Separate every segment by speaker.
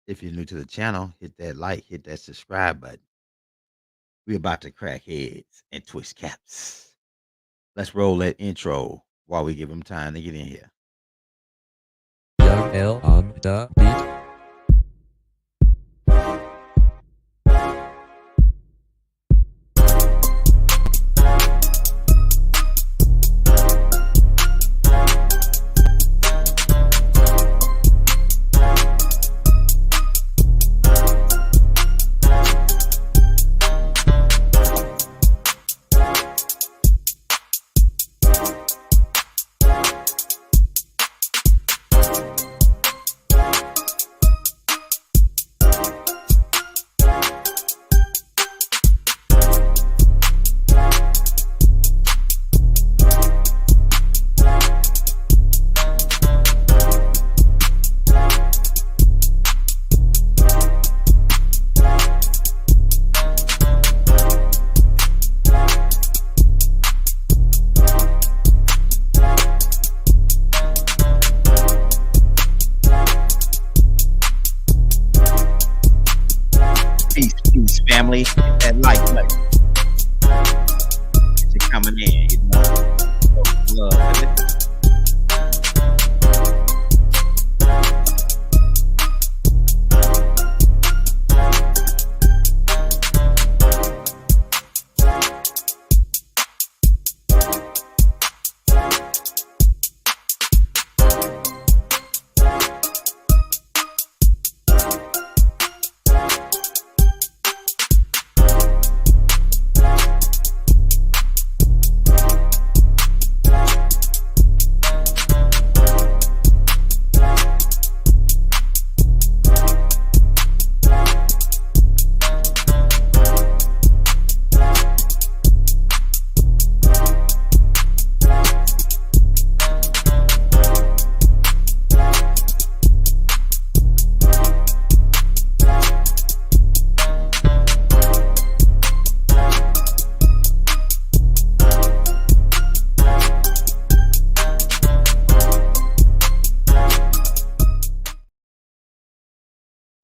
Speaker 1: If you're new to the channel, hit that like, hit that subscribe button. We're about to crack heads and twist caps. Let's roll that intro while we give them time to get in here.
Speaker 2: Young L on the beat.
Speaker 1: Peace, peace, family. Hit that like button. As you're coming in, love with it.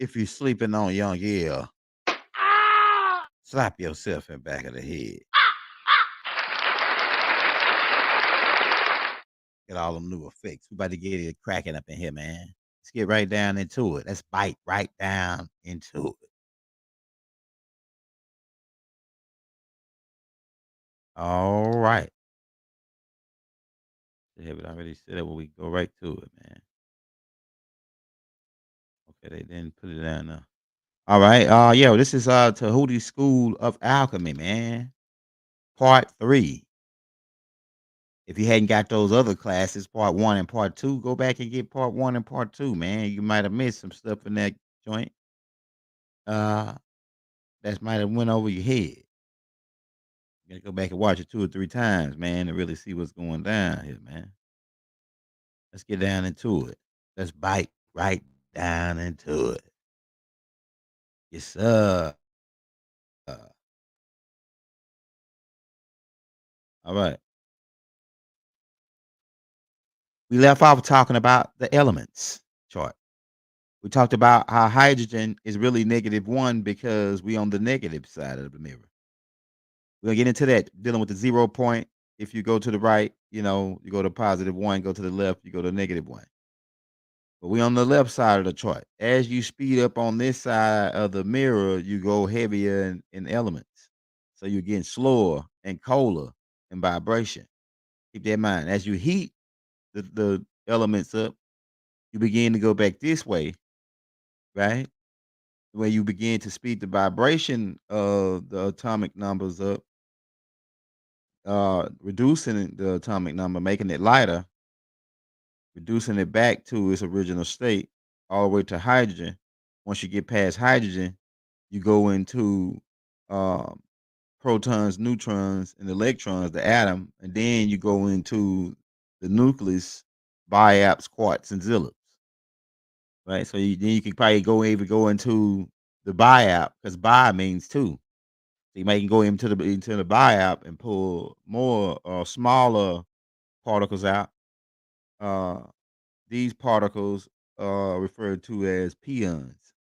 Speaker 1: If you're sleeping on young ear, slap yourself in the back of the head. Get all them new effects. We about to get it cracking up in here, man. Let's get right down into it. Let's bite right down into it. All right. Yeah, but I already said it when we go right to it, man. Okay, they didn't put it down there. All right. Yeah, this is Tahuti School of Alchemy, man. Part 3. If you hadn't got those other classes, part 1 and part 2, go back and get part 1 and part 2, man. You might have missed some stuff in that joint. Uh that might have went over your head. You gotta go back and watch it 2 or 3 times, man, to really see what's going down here, man. Let's get down into it. Let's bite right down into it. Yes, sir. All right. We left off talking about the elements chart. We talked about how hydrogen is really -1 because we on the negative side of the mirror. We're gonna get into that dealing with the 0 point. If you go to the right, you go to +1, go to the left, you go to -1. But we on the left side of the chart. As you speed up on this side of the mirror, you go heavier in elements. So you're getting slower and colder in vibration. Keep that in mind. As you heat the elements up, you begin to go back this way, right? Where you begin to speed the vibration of the atomic numbers up, reducing the atomic number, making it lighter, reducing it back to its original state, all the way to hydrogen. Once you get past hydrogen, you go into um, protons, neutrons, and electrons, the atom, and then you go into the nucleus, biaps, quarks, and zillaps. Right, so then you can probably go into the biap because bi means two. So you might go into the biap and pull more smaller particles out. Uh, these particles are referred to as pions.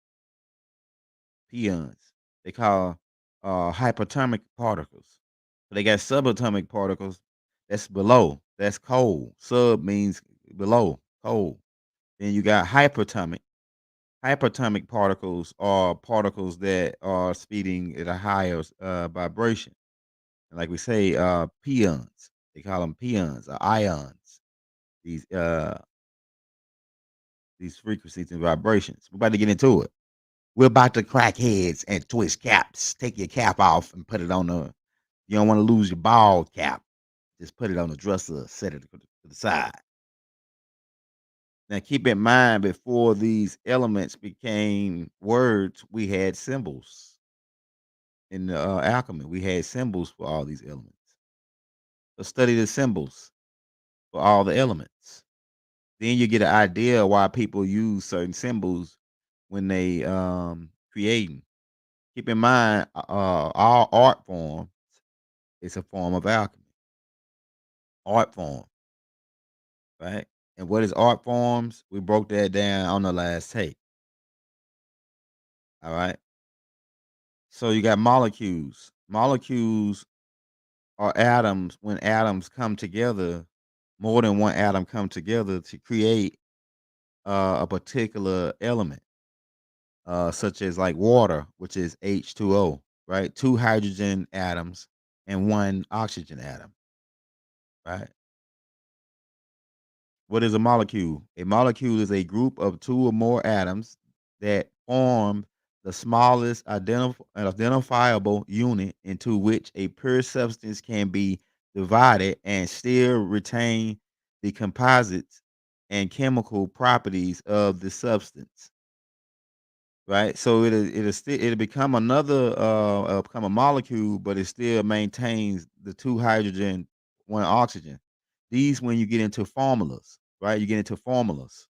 Speaker 1: Pions. They call hyperthermic particles. So they got subatomic particles. That's below. That's cold. Sub means below, cold. Then you got hyperthermic. Hyperthermic particles are particles that are speeding at a higher vibration. And like we say, pions. They call them pions or ions. These uh these frequencies and vibrations. We're about to get into it. We're about to crack heads and twist caps. Take your cap off and put it on the. You don't want to lose your bald cap. Just put it on the dresser, set it to the side. Now, keep in mind, before these elements became words, we had symbols in the alchemy. We had symbols for all these elements. So study the symbols for all the elements. Then you get an idea why people use certain symbols when they creating. Keep in mind, all art forms is a form of alchemy. Art form, right? And what is art forms? We broke that down on the last tape. All right. So you got molecules. Molecules are atoms. When atoms come together, more than one atom come together to create a particular element, such as like water, which is H2O, right? Two hydrogen atoms and one oxygen atom, right? What is a molecule? A molecule is a group of two or more atoms that form the smallest identifiable unit into which a pure substance can be divided and still retain the composites and chemical properties of the substance. Right, so it'll become another become a molecule, but it still maintains the two hydrogen, one oxygen. These when you get into formulas, right? You get into formulas.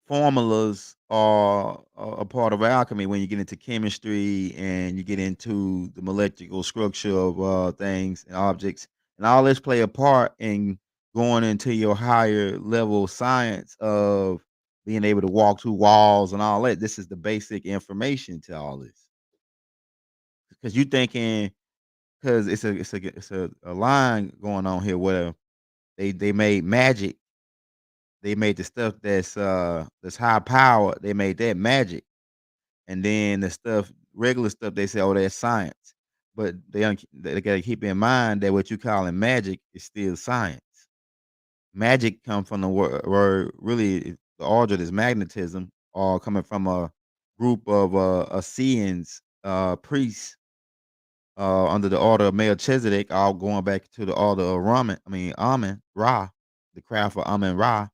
Speaker 1: Formulas are a part of alchemy when you get into chemistry and you get into the molecular structure of things and objects, and all this play a part in going into your higher level science of being able to walk through walls and all that. This is the basic information to all this because you thinking because it's a line going on here where they made magic. They made the stuff that's high power. They made that magic, and then the stuff, regular stuff, they say, oh, that's science. But they got to keep in mind that what you calling magic is still science. Magic come from the word really the origin is magnetism, or coming from a group of Assyrians priests under the order of Melchizedek, all going back to the order of Raman. I mean Amen Ra, the craft of Amen Ra.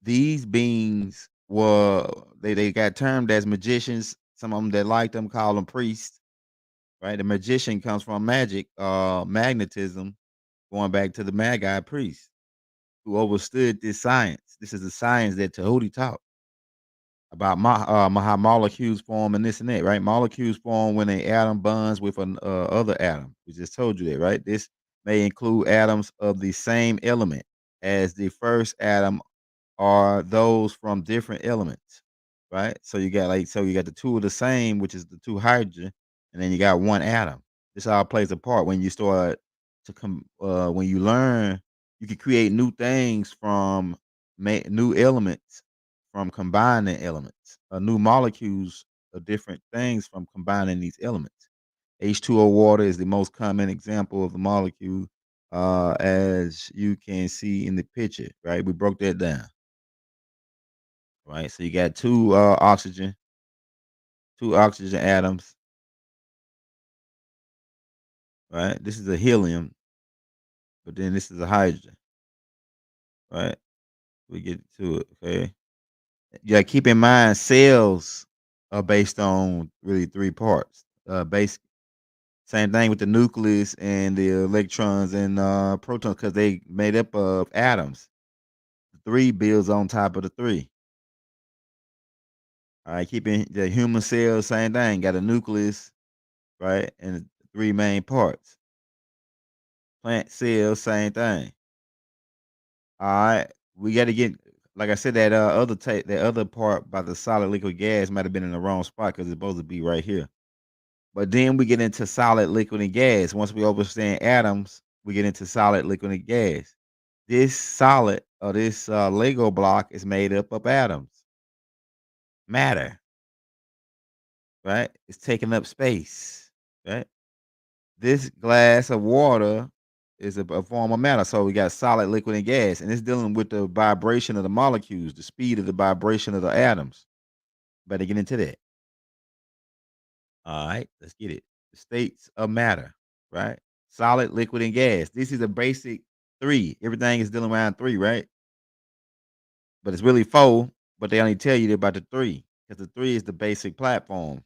Speaker 1: These beings were they got termed as magicians. Some of them that liked them call them priests, right? The magician comes from magic, magnetism, going back to the Magi priests who overstood this science. This is the science that Tahuti taught about how molecules form and this and that, right? Molecules form when an atom bonds with an other atom. We just told you that, right? This may include atoms of the same element as the first atom are those from different elements, right? So you got the two of the same, which is the two hydrogen, and then you got one atom. This all plays a part when you start to come when you learn, you can create new things from new elements from combining elements, new molecules of different things from combining these elements. H2O water is the most common example of the molecule, as you can see in the picture, right? We broke that down. Right, so you got two oxygen atoms, right? This is a helium, but then this is a hydrogen, right? We get to it, okay? Yeah, keep in mind cells are based on really three parts. Basic same thing with the nucleus and the electrons and protons because they made up of atoms. The three builds on top of the three. All right, keeping the human cells, same thing, got a nucleus, right? And the three main parts. Plant cells, same thing. All right. We got to get. Like I said, that other part by the solid liquid gas might have been in the wrong spot because it's supposed to be right here. But then we get into solid, liquid, and gas. Once we understand atoms, we get into solid, liquid, and gas. This solid or this Lego block is made up of atoms, matter, right? It's taking up space, right? This glass of water is a form of matter. So we got solid, liquid, and gas, and it's dealing with the vibration of the molecules, the speed of the vibration of the atoms. Better get into that. All right, let's get it. The states of matter, right? Solid, liquid, and gas. This is a basic three. Everything is dealing around three, right? But it's really four, but they only tell you about the three because the three is the basic platform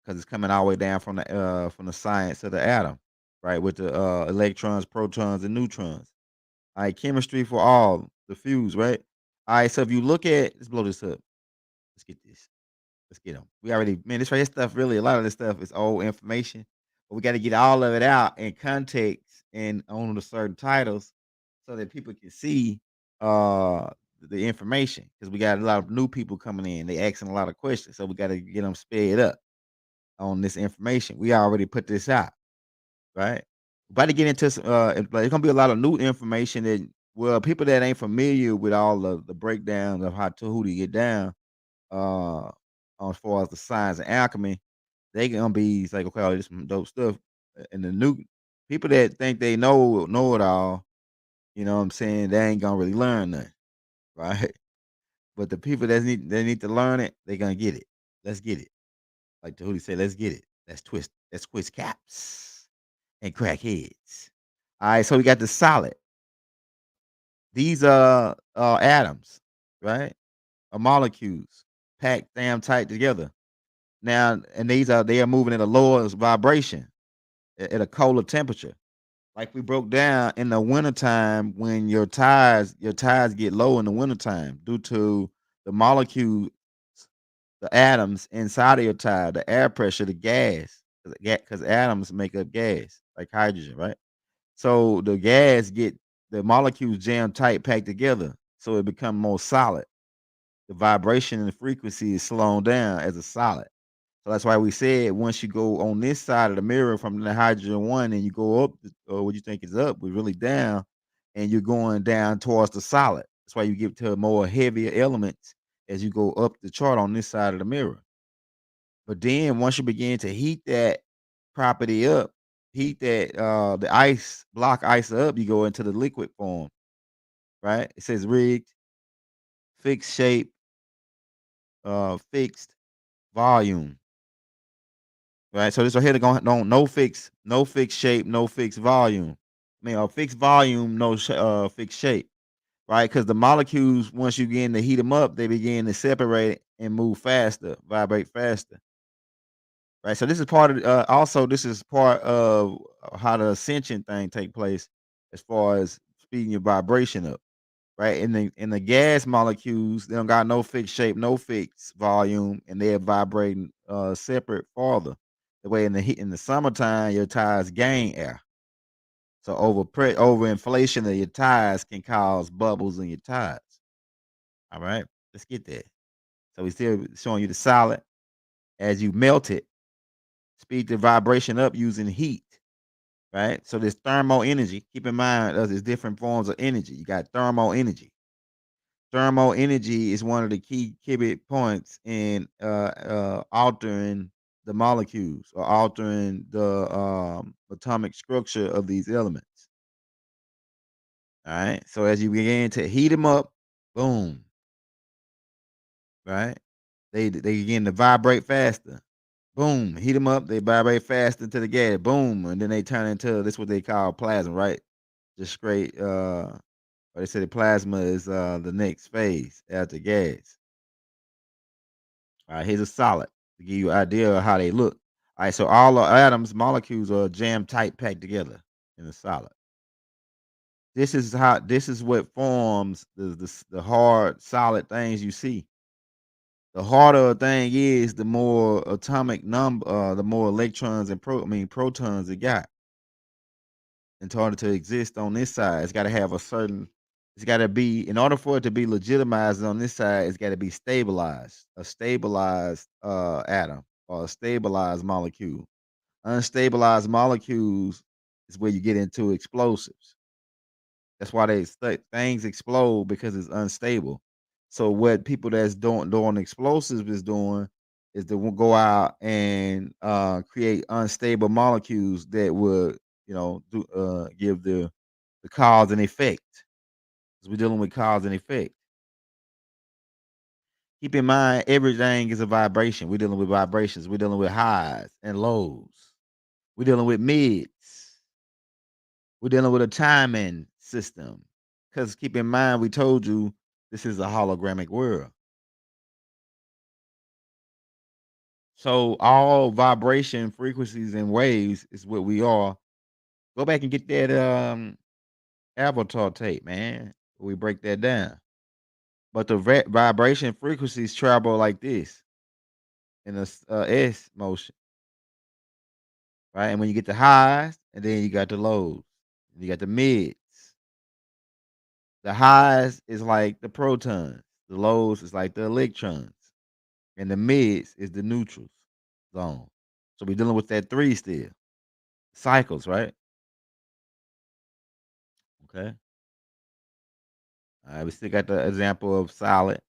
Speaker 1: because it's coming all the way down from the science of the atom, right? With the electrons, protons, and neutrons. All right, chemistry for all, the fuse, right? All right, so if you look at, let's blow this up. Let's get this. Let's get them. We already, man, this right here stuff really, a lot of this stuff is old information, but we got to get all of it out in context and on the certain titles so that people can see uh the information because we got a lot of new people coming in. They asking a lot of questions, so we got to get them sped up on this information. We already put this out, right? About to get into some, there's gonna be a lot of new information that well, people that ain't familiar with all of the breakdowns of how Tahuti get down, uh, as far as the science and alchemy, they gonna be it's like, okay, oh, this some dope stuff. And the new people that think they know it all, you know what I'm saying, they ain't gonna really learn nothing, right? But the people that need to learn it, they gonna get it. Let's get it. Like Tahuti said, let's get it. Let's twist caps and crack heads. All right, so we got the solid. These atoms, right? Are molecules packed damn tight together. Now, and they are moving at a lower vibration at a colder temperature. Like we broke down in the wintertime when your tires get low in the wintertime due to the molecules, the atoms inside of your tire, the air pressure, the gas, because atoms make up gas, like hydrogen, right? So the gas get the molecules jam tight, packed together, so it become more solid. The vibration and the frequency is slowing down as a solid. So that's why we said once you go on this side of the mirror from the hydrogen one and you go up, or what you think is up, but really down, and you're going down towards the solid. That's why you get to more heavier elements as you go up the chart on this side of the mirror. But then once you begin to heat that property up, heat that the ice block ice up, you go into the liquid form, right? It says rigged, fixed shape, fixed volume, right? So this right here, they're going no fixed shape, no fixed volume. I mean, a fixed volume, no fixed shape, right? Because the molecules, once you begin to heat them up, they begin to separate and move faster, vibrate faster. Right, so this is part of also this is part of how the ascension thing take place as far as speeding your vibration up, right? In the gas molecules, they don't got no fixed shape, no fixed volume, and they're vibrating separate farther. The way in the summertime, your tires gain air. So over inflation of your tires can cause bubbles in your tires. All right, let's get that. So we still showing you the solid as you melt it, speed the vibration up using heat. Right? So this thermal energy, keep in mind there's different forms of energy. You got thermal energy. Thermal energy is one of the key pivot points in altering the molecules or altering the atomic structure of these elements. All right. So as you begin to heat them up, boom, right? They begin to vibrate faster. Boom, heat them up, they vibrate faster into the gas. Boom, and then they turn into this what they call plasma, right? Just straight or they say the plasma is the next phase after gas. All right, here's a solid to give you an idea of how they look. All right, so all the atoms, molecules are jammed tight, packed together in a solid. This is what forms the hard, solid things you see. The harder a thing is, the more atomic number, the more electrons and protons it got. In order to exist on this side, it's got to have a certain It's got to be in order for it to be legitimized on this side. It's got to be stabilized, a stabilized atom or a stabilized molecule. Unstabilized molecules is where you get into explosives. That's why things explode because it's unstable. So what people that's doing explosives is doing is to go out and create unstable molecules that would give the cause and effect. 'Cause we're dealing with cause and effect. Keep in mind, everything is a vibration. We're dealing with vibrations. We're dealing with highs and lows. We're dealing with mids. We're dealing with a timing system. Because keep in mind, we told you this is a hologramic world. So all vibration frequencies and waves is what we are. Go back and get that Avatar tape, man. We break that down. But the vibration frequencies travel like this in a S motion, right? And when you get the highs, and then you got the lows, and you got the mids. The highs is like the protons, the lows is like the electrons, and the mids is the neutrals zone. So we're dealing with that three still cycles, right? Okay. All right, we still got the example of solid,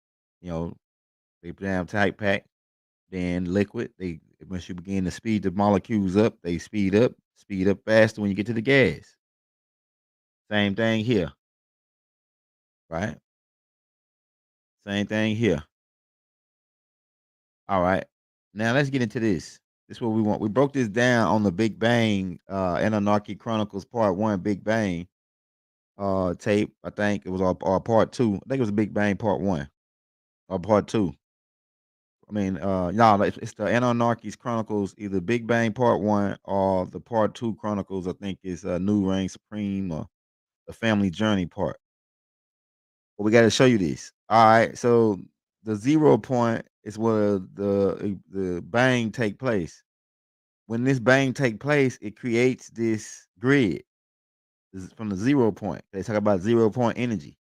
Speaker 1: you know, they down tight pack, then liquid. They once you begin to speed the molecules up, they speed up faster when you get to the gas. Same thing here, right? Same thing here. All right. Now let's get into this. This is what we want. We broke this down on the Big Bang, Anarchy Chronicles Part One, Big Bang tape. I think it was our part two. I think it was Big Bang Part One or Part Two. I mean, no, it's the Anarchy's Chronicles, either Big Bang Part One or the Part Two Chronicles. I think is New Reign Supreme or the Family Journey part. But we got to show you this. All right, so the 0 point is where the bang take place. When this bang take place, it creates this grid. This is from the 0 point. They talk about 0 point energy,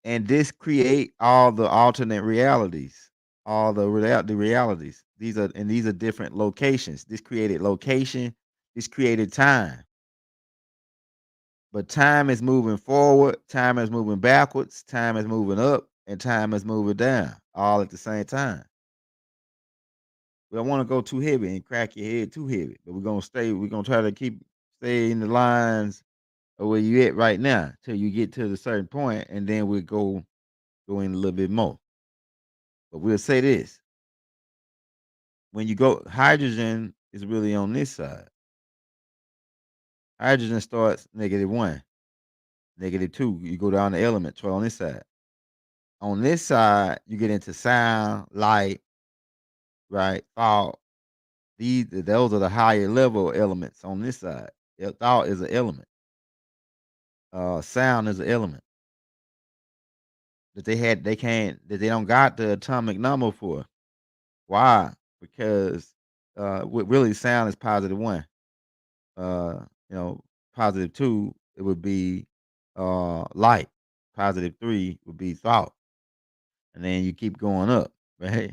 Speaker 1: and this create all the alternate realities, all the realities. These are different locations. This created location. This created time. But time is moving forward, time is moving backwards, time is moving up, and time is moving down, all at the same time. We don't want to go too heavy and crack your head too heavy, but we're gonna try to stay in the lines of where you at right now till you get to the certain point, and then we'll go in a little bit more. But we'll say this. When you go hydrogen is really on this side. Hydrogen starts -1, -2. You go down the element 12 on this side. On this side, you get into sound, light, right? Thought. Those are the higher level elements on this side. Thought is an element. Sound is an element that they don't got the atomic number for. Why? Because what really sound is +1. Uh, you know, +2 it would be light. +3 would be thought, and then you keep going up, right?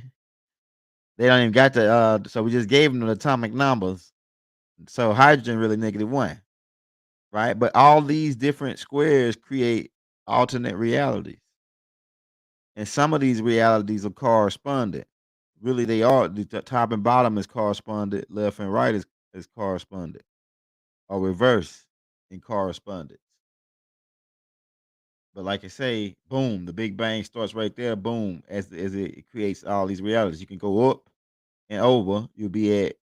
Speaker 1: They don't even got the so we just gave them the atomic numbers. So hydrogen really -1, right? But all these different squares create alternate realities. And some of these realities are correspondent. Really they are. The top and bottom is correspondent, left and right is correspondent, or reverse in correspondence. But like I say, boom, the Big Bang starts right there, boom, as it creates all these realities. You can go up and over, you'll be at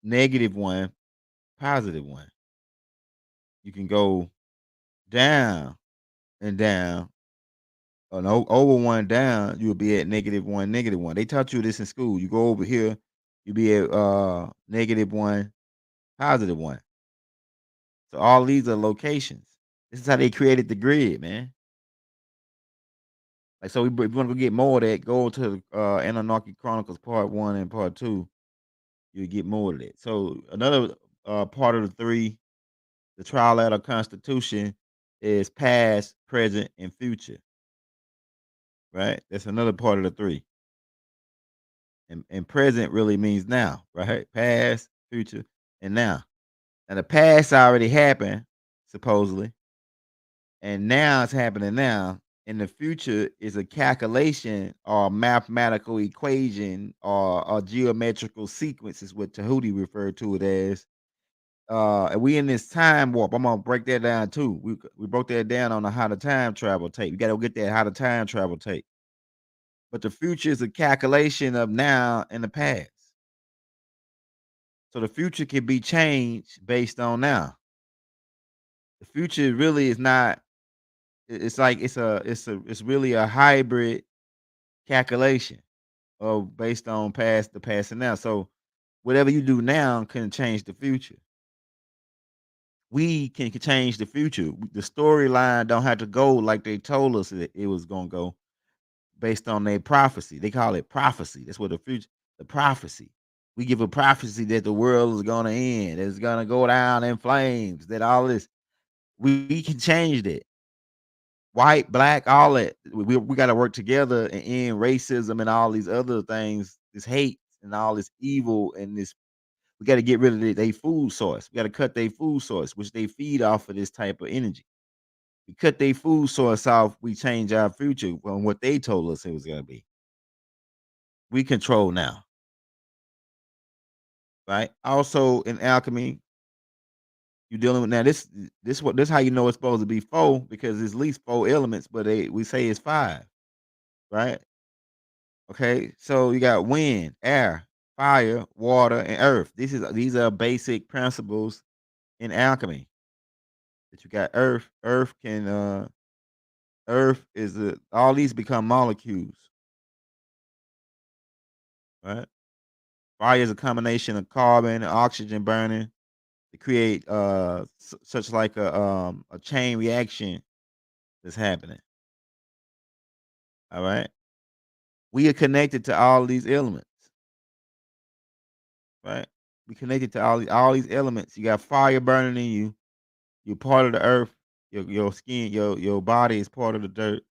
Speaker 1: -1, +1. You can go down and down, over one down, you'll be at -1, -1. They taught you this in school. You go over here, you'll be at -1, +1. So all these are locations. This is how they created the grid, man. Like so, if you want to go get more of that, go to Anunnaki Chronicles Part One and Part Two. You'll get more of that. So another part of the three, the trilateral constitution. is past, present, and future, right? That's another part of the three. And present really means now, right? Past, future, and now. And the past already happened, supposedly, and now it's happening now. And the future is a calculation or a mathematical equation or a geometrical sequence, is what Tahuti referred to it as. And we in this time warp. I'm gonna break that down too. We broke that down on the how to time travel tape. You gotta get that how to time travel tape. But the future is a calculation of now and the past. So the future can be changed based on now. The future really is not. It's like it's really a hybrid calculation of based on past, the past, and now. So whatever you do now can change the future. We can change the future. The storyline don't have to go like they told us it was gonna go based on their prophecy. They call it prophecy. That's what the future, the prophecy. We give a prophecy that the world is gonna end, it's gonna go down in flames, that all this we can change that. White, black, all that. We got to work together and end racism and all these other things, this hate and all this evil and this. We got to get rid of their food source. We got to cut their food source, which they feed off of this type of energy. We cut their food source off. We change our future from what they told us it was gonna be. We control now, right? Also in alchemy, you're dealing with now. This how you know it's supposed to be four because there's at least four elements, but we say it's five, right? Okay, so you got wind, air, fire, water, and earth. These are basic principles in alchemy. That you got earth. Earth is all these become molecules, right? Fire is a combination of carbon and oxygen burning to create such like a chain reaction that's happening. All right, we are connected to all these elements, right? We connected to all these elements. You got fire burning in you. You're part of the earth. Your skin, your body is part of the dirt.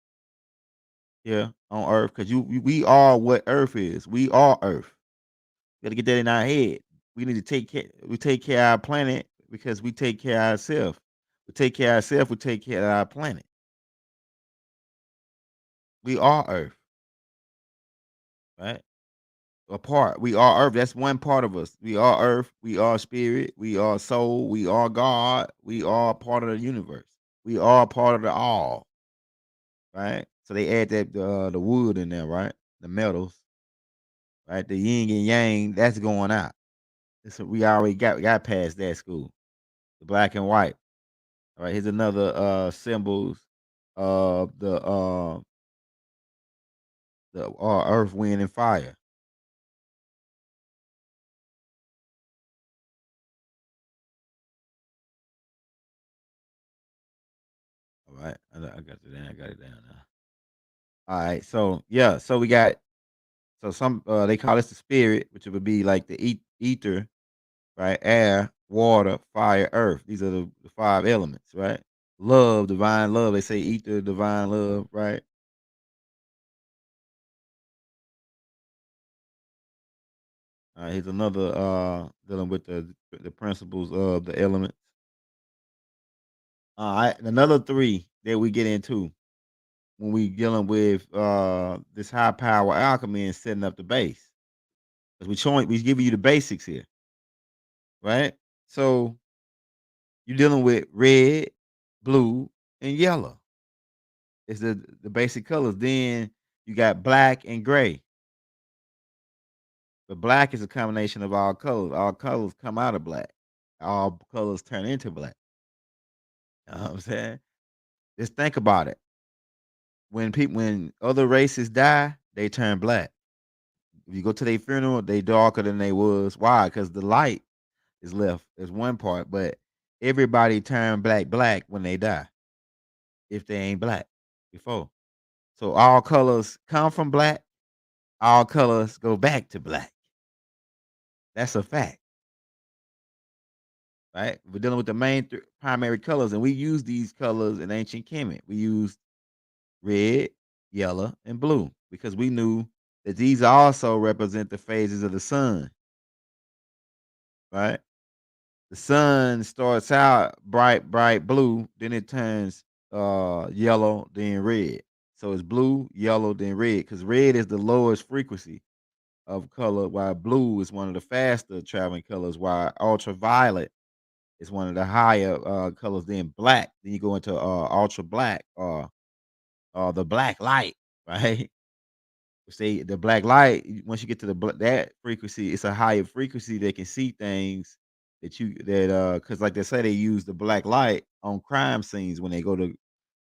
Speaker 1: Yeah, on earth because we are what earth is. We are earth. We got to get that in our head. We need to take care. We take care of our planet because we take care of ourselves. We take care of ourselves. We take care of our planet. We are earth, right? A part. We are earth. That's one part of us. We are earth. We are spirit. We are soul. We are God. We are part of the universe. We are part of the all, right? So they add that the wood in there, right? The metals, right? The yin and yang, that's going out. We already got past that school. The black and white. All right, here's another symbols of the earth, wind, and fire. All right, I got it down. I got it down now. All right, so yeah, so we got some they call this the spirit, which would be like the ether, right? Air, water, fire, earth. These are the five elements, right? Love, divine love. They say ether, divine love, right? All right, here's another dealing with the principles of the elements. All right, another three that we get into when we dealing with this high power alchemy and setting up the base. Because we giving you the basics here, right? So you're dealing with red, blue, and yellow. It's the basic colors. Then you got black and gray. But black is a combination of all colors. All colors come out of black. All colors turn into black. You know what I'm saying? Just think about it. When other races die, they turn black. If you go to their funeral, they darker than they was. Why? Because the light is left. Is one part, but everybody turn black when they die. If they ain't black before, so all colors come from black. All colors go back to black. That's a fact. right? We're dealing with the main primary colors, and we use these colors in ancient Kemet. We used red, yellow, and blue because we knew that these also represent the phases of the sun, right? The sun starts out bright, bright blue, then it turns yellow, then red. So it's blue, yellow, then red, because red is the lowest frequency of color, while blue is one of the faster traveling colors, while ultraviolet is one of the higher colors. Then black, then you go into ultra black or the black light, right? Say the black light, once you get to that frequency, it's a higher frequency that can see things because like they say they use the black light on crime scenes when they go to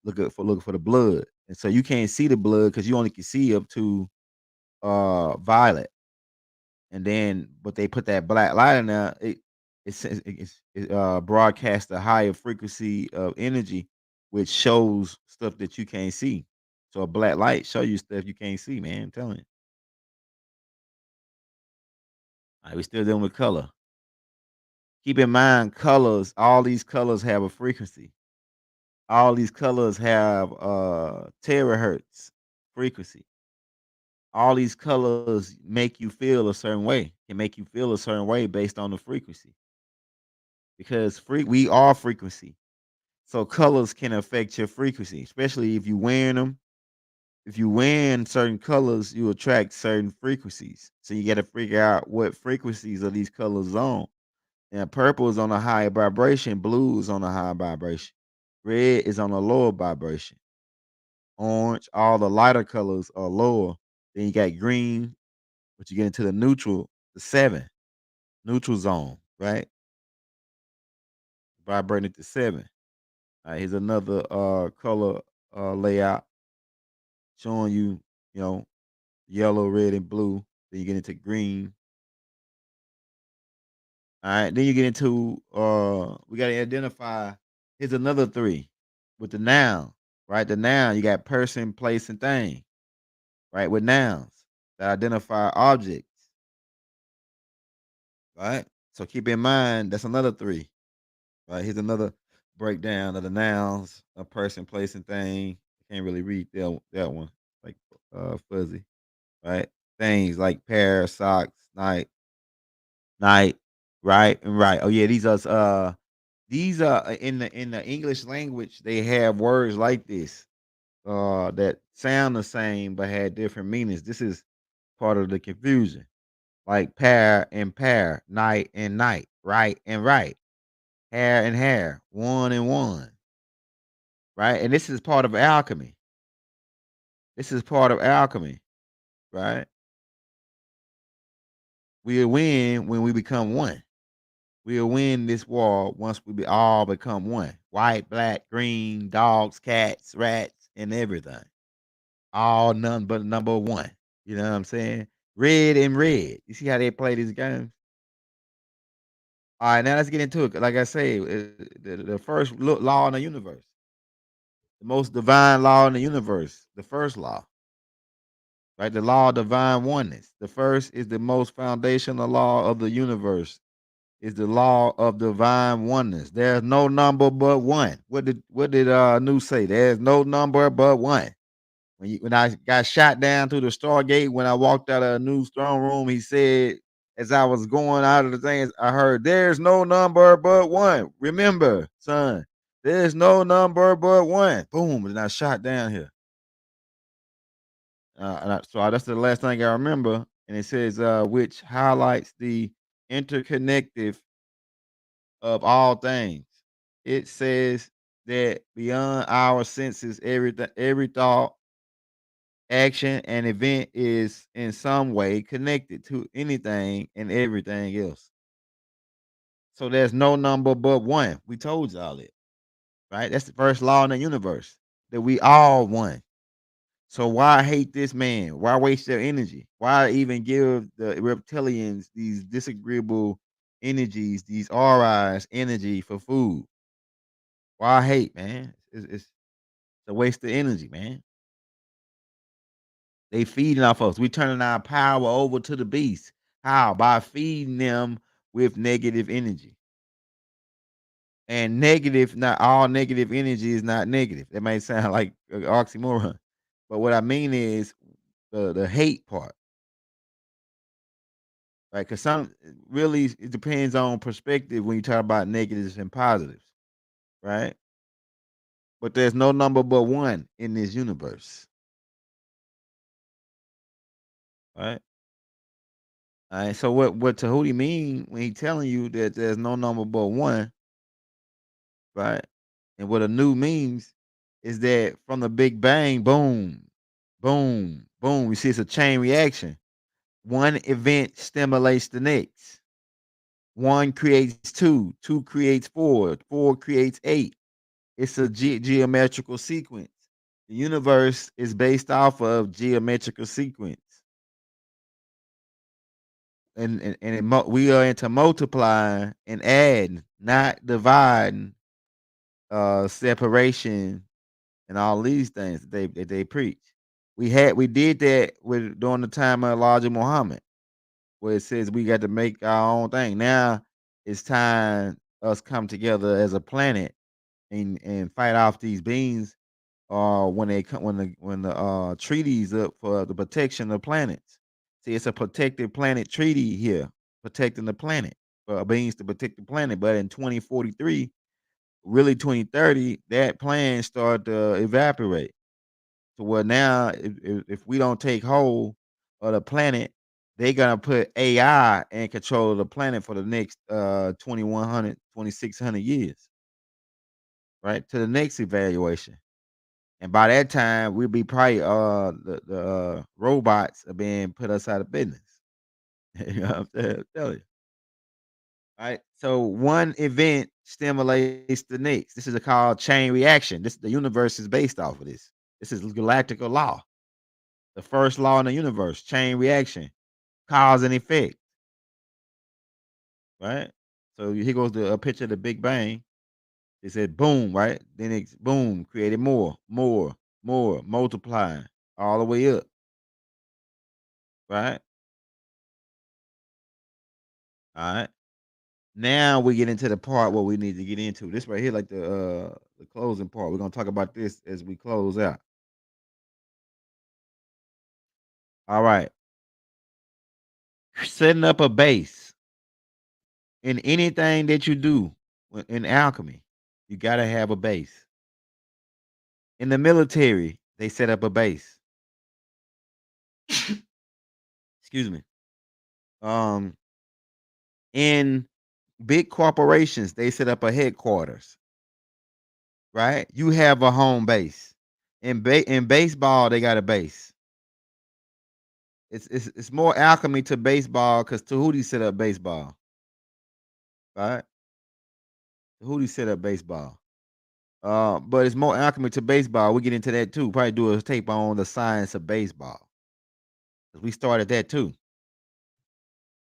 Speaker 1: looking for the blood. And so you can't see the blood because you only can see up to violet. And then but they put that black light in there, it broadcasts a higher frequency of energy, which shows stuff that you can't see. So a black light show you stuff you can't see, man. I'm telling you. We still dealing with color. Keep in mind, colors. All these colors have a frequency. All these colors have terahertz frequency. All these colors make you feel a certain way. Can make you feel a certain way based on the frequency because we are frequency. So colors can affect your frequency, especially if you wearing them. If you wearing certain colors, you attract certain frequencies. So you got to figure out what frequencies are these colors on. And purple is on a higher vibration, blue is on a higher vibration, red is on a lower vibration, orange, all the lighter colors are lower. Then you got green, but you get into the neutral, the 7, neutral zone, right? Vibrating at the 7. All right, here's another color layout showing you, you know, yellow, red, and blue. Then you get into green. All right, then you get into we gotta identify. Here's another 3 with the noun, right? The noun, you got person, place, and thing, right? With nouns that identify objects, right? So keep in mind that's another 3, right? Here's another breakdown of the nouns, a person, place, and thing. Can't really read that one, like fuzzy, right? Things like pair, socks, night, right, and right. Oh yeah, these are in the English language, they have words like this that sound the same but had different meanings. This is part of the confusion. Like pair and pair, night and night, right and right, hair and hair, one and one, right? And this is part of alchemy. This is part of alchemy, right? We'll win when we become one. We'll win this war once all become one. White, black, green, dogs, cats, rats, and everything. All none but number one. You know what I'm saying? Red and red. You see how they play these games? All right, now let's get into it. Like I say, the first law in the universe, the most divine law in the universe, the first law, right? The law of divine oneness. The first is the most foundational law of the universe. Is the law of divine oneness. There's no number but one. What did Nu say? There's no number but one. When I got shot down through the Stargate, when I walked out of a new throne room, he said, as I was going out of the things, I heard, "There's no number but one. Remember, son, there's no number but one." Boom, and I shot down here. That's the last thing I remember, and it says, which highlights the interconnective of all things. It says that beyond our senses, every thought, action, and event is in some way connected to anything and everything else. So there's no number but one. We told y'all it, right? That's the first law in the universe that we all one. So why hate this man? Why waste their energy? Why even give the reptilians these disagreeable energies, these RIs energy for food? Why hate, man? It's a waste of energy, man. They feeding off us. We turning our power over to the beast. How? By feeding them with negative energy. And negative, not all negative energy is not negative. That may sound like an oxymoron, but what I mean is the hate part, right? Because some really it depends on perspective when you talk about negatives and positives, right? But there's no number but one in this universe, right? All right. So what Tahuti mean when he telling you that there's no number but one, right? And what a new means is that from the Big Bang, boom, boom, boom. You see, it's a chain reaction. One event stimulates the next. One creates two, two creates four, four creates eight. It's a geometrical sequence. The universe is based off of geometrical sequence, we are into multiplying and adding, not dividing, separation, and all these things that they preach. We did that with during the time of Elijah Muhammad, where it says we got to make our own thing. Now it's time us come together as a planet and fight off these beings. When they come when the treaties up for the protection of planets. See, it's a protected planet treaty here, protecting the planet. Beings to protect the planet. But in 2043, really 2030, that plan started to evaporate. So where now, if we don't take hold of the planet, they're gonna put AI in control of the planet for the next 2100, 2600 years, right? To the next evaluation. And by that time, we'll be probably the robots are being put us out of business. You know what I'm saying? I'm telling you. Right. So one event stimulates the next. This is a called chain reaction. This the universe is based off of this. This is galactical law. The first law in the universe, chain reaction, cause and effect. Right. So here goes a picture of the Big Bang. It said boom, right? Then it's boom, created more, more, more, multiplying all the way up. Right. All right. Now we get into the part what we need to get into. This right here, like the closing part. We're gonna talk about this as we close out. All right. Setting up a base in anything that you do in alchemy, you gotta have a base. In the military, they set up a base. Excuse me. Um, in big corporations, they set up a headquarters, right? You have a home base. In baseball, they got a base. It's more alchemy to baseball because Tahuti set up baseball, right? Tahuti set up baseball. But it's more alchemy to baseball. We get into that too. Probably do a tape on the science of baseball. 'Cause we started that too,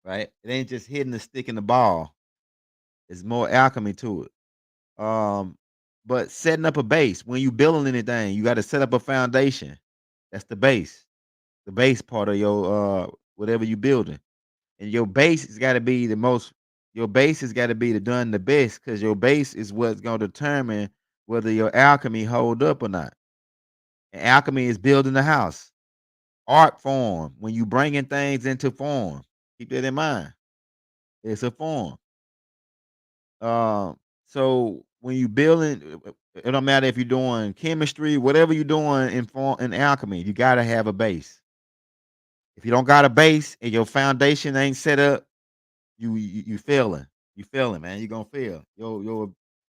Speaker 1: right? It ain't just hitting the stick in the ball. It's more alchemy to it. Um, but setting up a base when you building anything, you got to set up a foundation. That's the base part of your whatever you building. And your base has got to be the most. Your base has got to be the done the best because your base is what's going to determine whether your alchemy hold up or not. And alchemy is building the house, art form. When you bringing things into form, keep that in mind. It's a form. So when you building, it don't matter if you're doing chemistry, whatever you're doing in form in alchemy, you got to have a base. If you don't got a base and your foundation ain't set up, you failing. You failing, man. You gonna fail.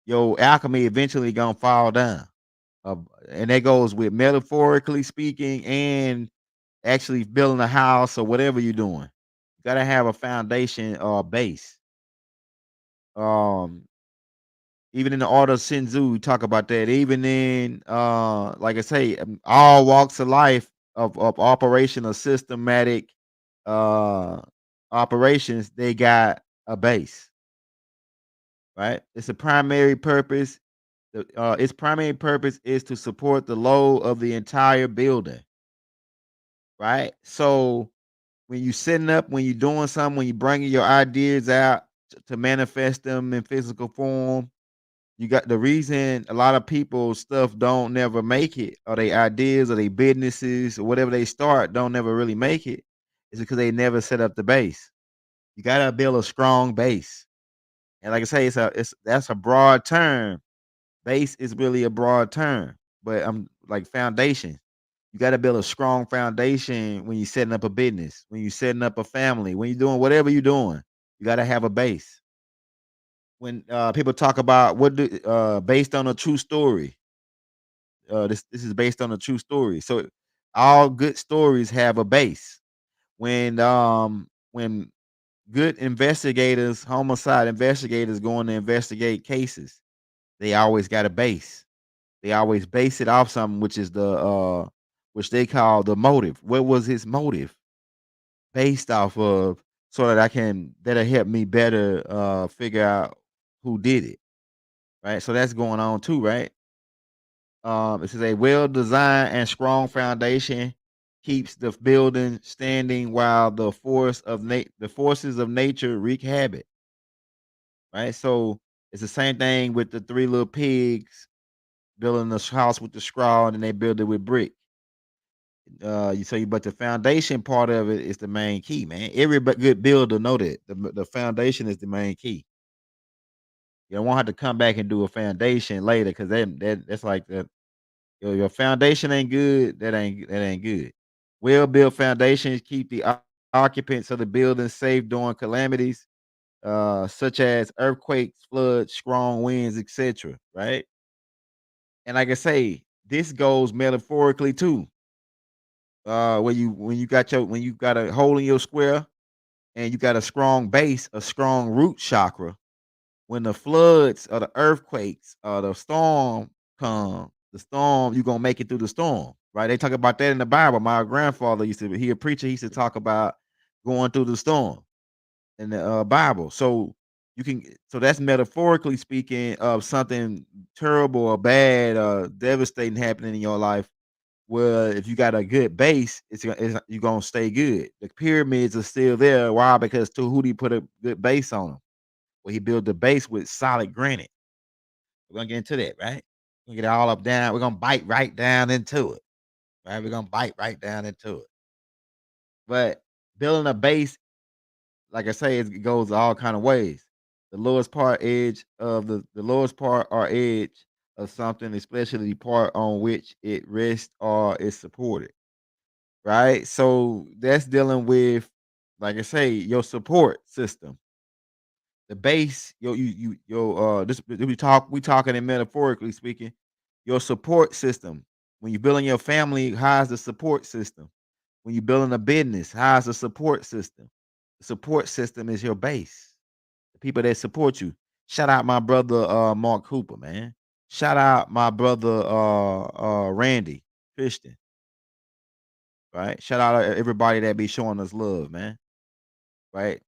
Speaker 1: Your alchemy eventually gonna fall down. And that goes with metaphorically speaking and actually building a house or whatever you're doing. You gotta have a foundation or a base. Um, Even in the art of Sinzu, we talk about that. Even in like I say, all walks of life of operational systematic uh operations, they got a base, right? It's a primary purpose. Its primary purpose is to support the load of the entire building, right? So when you setting up, when you're doing something, when you bringing your ideas out to manifest them in physical form, You got the reason a lot of people stuff don't never make it, or they ideas or they businesses or whatever they start don't never really make it, is because they never set up the base. You gotta build a strong base. And like I say, it's that's a broad term. Base is really a broad term, but I'm like foundation. You got to build a strong foundation when you're setting up a business, when you're setting up a family, when you're doing whatever you're doing. You got to have a base. When people talk about based on a true story, this is based on a true story. So all good stories have a base. When good investigators, homicide investigators, going to investigate cases, they always got a base. They always base it off something, which is which they call the motive. What was his motive based off of, so that that'll help me better figure out who did it, right? So that's going on too, right? It says a well designed and strong foundation keeps the building standing while the forces of nature wreak havoc, right? So it's the same thing with the three little pigs building this house with the straw, and then they build it with brick. But the foundation part of it is the main key, man. Every good builder know that the foundation is the main key. You don't want to have to come back and do a foundation later, because that's like that. Your foundation ain't good. That ain't good. Well built foundations keep the occupants of the building safe during calamities, such as earthquakes, floods, strong winds, etc. Right? And like I say, this goes metaphorically too. When you got a hole in your square and you got a strong base, a strong root chakra, when the floods or the earthquakes or the storm come, the storm, you gonna make it through the storm, right? They talk about that in the Bible. My grandfather used to he a preacher, he used to talk about going through the storm in the Bible. So that's metaphorically speaking of something terrible or bad or devastating happening in your life. Well, if you got a good base, you're gonna stay good. The pyramids are still there. Why? Because Tahuti put a good base on them. Well, he built the base with solid granite. We're gonna get into that, right? We're gonna get all up down. We're gonna bite right down into it, right? We're gonna bite right down into it. But building a base, like I say, it goes all kind of ways. The lowest part or edge of something, especially the part on which it rests or is supported. Right? So that's dealing with, like I say, your support system. The base, your this we talking in metaphorically speaking, your support system. When you're building your family, how's the support system? When you're building a business, how's the support system? The support system is your base. The people that support you. Shout out my brother Mark Cooper, man. Shout out my brother Randy Christian. Right? Shout out everybody that be showing us love, man. Right?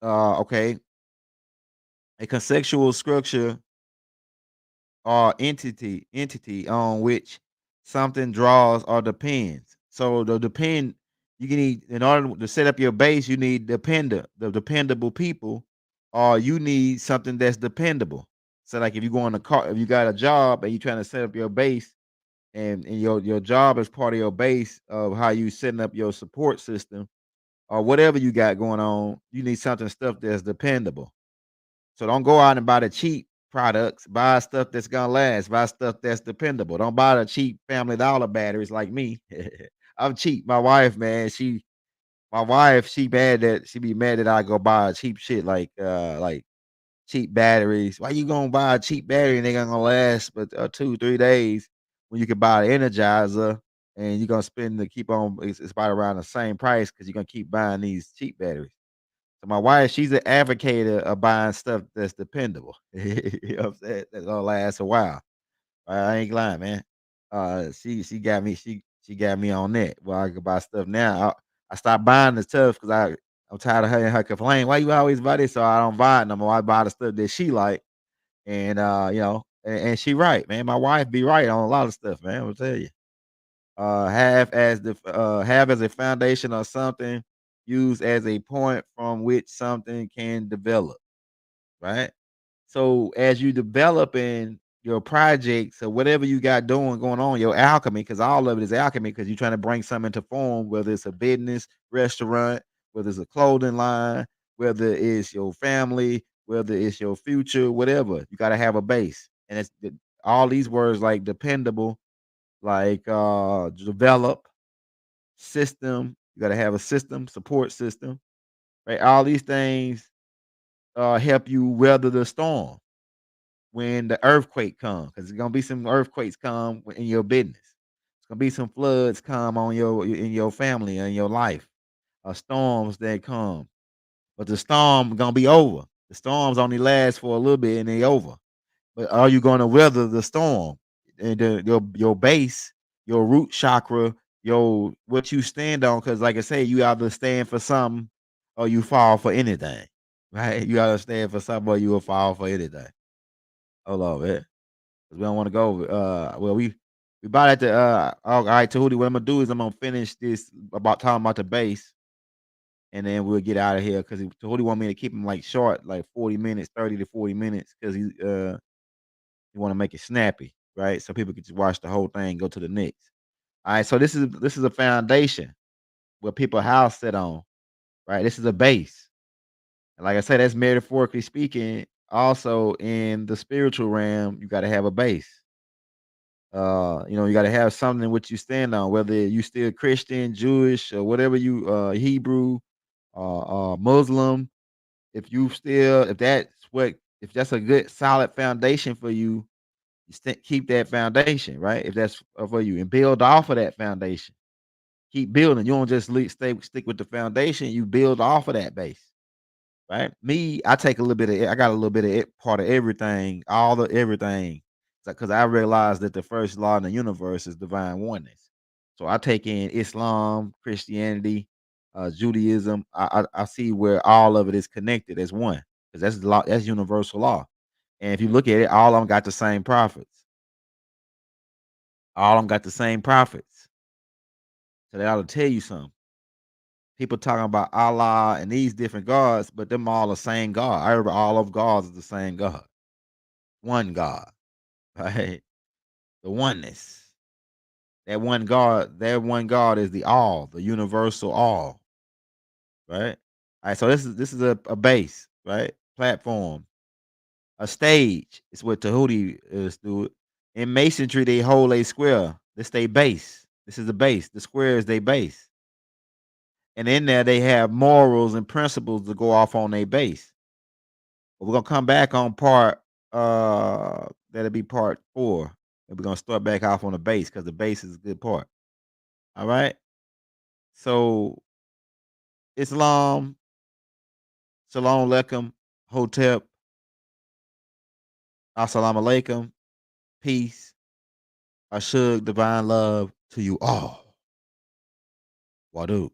Speaker 1: Okay. A conceptual structure or entity on which something draws or depends. So the depend you can need in order to set up your base, you need the dependable people, or you need something that's dependable. So like if you go on a car, if you got a job and you're trying to set up your base, and your job is part of your base of how you setting up your support system or whatever you got going on, you need something stuff that's dependable. So don't go out and buy the cheap products. Buy stuff that's gonna last. Buy stuff that's dependable. Don't buy the cheap Family Dollar batteries like me. I'm cheap. My wife, man, she be mad that I go buy cheap shit like cheap batteries. Why you gonna buy a cheap battery and they gonna last but 2-3 days when you can buy an Energizer and you're gonna spend the keep on it's about around the same price because you're gonna keep buying these cheap batteries. So my wife, she's an advocate of buying stuff that's dependable. You know what I'm saying? That's gonna last a while. I ain't lying, man. She got me. She got me on that. Well, I can buy stuff now. I stopped buying the stuff because I'm tired of her complain. Why you always buy this? So I don't buy it no more. I buy the stuff that she like, and and she right, man. My wife be right on a lot of stuff, man. I'll tell you. Have as a foundation or something used as a point from which something can develop, right? So as you developing your projects or whatever you got going on, your alchemy, because all of it is alchemy, because you're trying to bring something into form, whether it's a business, restaurant, whether it's a clothing line, whether it's your family, whether it's your future, whatever. You got to have a base, and all these words like dependable, like develop, system. You got to have a system, support system, right? All these things help you weather the storm when the earthquake come, because there's gonna be some earthquakes come in your business. It's gonna be some floods come on in your family and your life, storms that come. But the storm gonna be over. The storms only last for a little bit and they over. But are you gonna weather the storm? And your base, your root chakra, your what you stand on, because like I say, you either stand for something or you fall for anything. Right? You either stand for something or you will fall for anything. Hold on, man. 'Cause we don't wanna go, well, we about at the, alright, Tahuti, what Imma do is I'm gonna finish this about talking about the base, and then we'll get out of here, 'cause Tahuti want me to keep him, like, short, like, 40 minutes, 30 to 40 minutes, 'cause he wanna make it snappy, right? So people can just watch the whole thing, go to the next. Alright, so this is a foundation where people house sit on, right? This is a base. And like I said, that's metaphorically speaking, also in the spiritual realm, you gotta have a base. You got to have something in which you stand on, whether you still Christian, Jewish, or whatever you Hebrew, Muslim. If that's a good solid foundation for you, keep that foundation, right? If that's for you, and build off of that foundation. Keep building. You don't just stick with the foundation. You build off of that base. Right? Me, I take a little bit of I got a little bit of part of everything, all the everything. Because I realize that the first law in the universe is divine oneness. So I take in Islam, Christianity, Judaism. I see where all of it is connected as one. Because that's law, that's universal law. And if you look at it, all of them got the same prophets. All of them got the same prophets. So they ought to tell you something. People talking about Allah and these different gods, but them all the same God. I remember all of gods is the same God. One God, right? The oneness. That one God is the all, the universal all, right? All right, so this is a base, right? Platform. A stage is what Tahuti is do it. In masonry, they hold a square. This they base. This is the base. The square is their base. And in there they have morals and principles to go off on their base. But we're gonna come back on part that'll be part 4. And we're gonna start back off on the base because the base is a good part. All right. So Islam, Shalom Aleichem, Hotep, Assalamu alaikum, peace, Ashug, divine love to you all. Wadu.